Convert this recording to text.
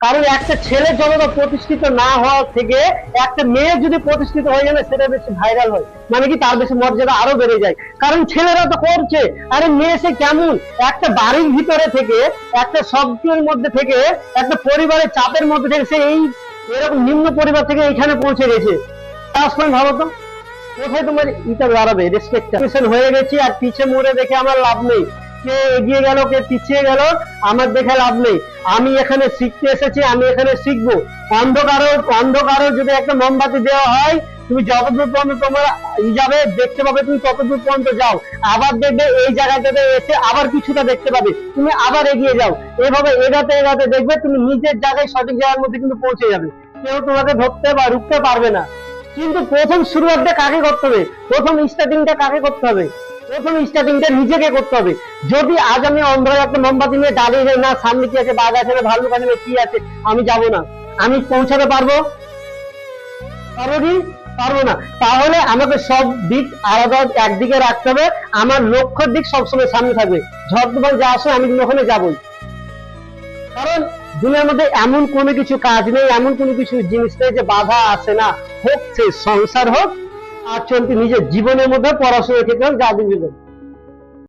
কারণ একটা ছেলে যতটা প্রতিষ্ঠিত না হওয়া থেকে একটা মেয়ে যদি প্রতিষ্ঠিত হয়ে যায় সেটা বেশি ভাইরাল হয়, মানে কি তার বেশি মর্যাদা আরো বেড়ে যায়। কারণ ছেলেরা তো করছে, আরে মেয়ে সে কেমন একটা বাড়ির ভিতরে থেকে, একটা শব্দের মধ্যে থেকে, একটা পরিবারের চাপের মধ্যে থেকে সে এই এরকম নিম্ন পরিবার থেকে এখানে পৌঁছে গেছে। তার সঙ্গে ভাবো তো কোথায় তোমার ইটা দাঁড়াবে, রেসপেকটেশন হয়ে গেছি আর পিছে মুড়ে দেখে আমার লাভ নেই। কে এগিয়ে গেল কে পিছিয়ে গেল আমার দেখে লাভ নেই। আমি এখানে শিখতে এসেছি, আমি এখানে শিখবো। অন্ধকারও যদি একটা মোমবাতি দেওয়া হয়, তুমি যতদূর পর্যন্ত তোমার যাবে দেখতে পাবে, তুমি ততদূর পর্যন্ত যাও, আবার দেখবে এই জায়গাটাতে এসে আবার কিছুটা দেখতে পাবে, তুমি আবার এগিয়ে যাও। এভাবে এগাতে এগাতে দেখবে তুমি নিজের জায়গায় সঠিক জায়গার মধ্যে কিন্তু পৌঁছে যাবে। কেউ তোমাকে ধরতে বা রুখতে পারবে না। কিন্তু প্রথম শুরুয়াতটা কাকে করতে হবে, প্রথম স্টার্টিংটা কাকে করতে হবে, প্রথম স্টার্টিংটা নিজেকে করতে হবে। যদি আজ আমি অন্ধকারে একটা মোমবাতি নিয়ে দাঁড়িয়ে যাই, না সামনে কি আছে, বাঘ আছে না ভাল্লুক আছে না কি আছে, আমি যাব না, আমি পৌঁছাতে পারবো? পারবো কি? পারবো না। তাহলে আমাকে সব দিক আলাদা একদিকে রাখতে হবে, আমার লক্ষ্যের দিক সবসময় সামনে থাকবে। ঝড় তুফান যা আসে আমি কিন্তু ওখানে যাবই। কারণ দুনিয়ার মধ্যে এমন কোনো কিছু কাজ নেই, এমন কোনো কিছু জিনিস নেই যে বাধা আসে না, হোক সে সংসার হোক আর চলতি নিজের জীবনের মধ্যে, পড়াশোনার ক্ষেত্রে হোক, যা দিন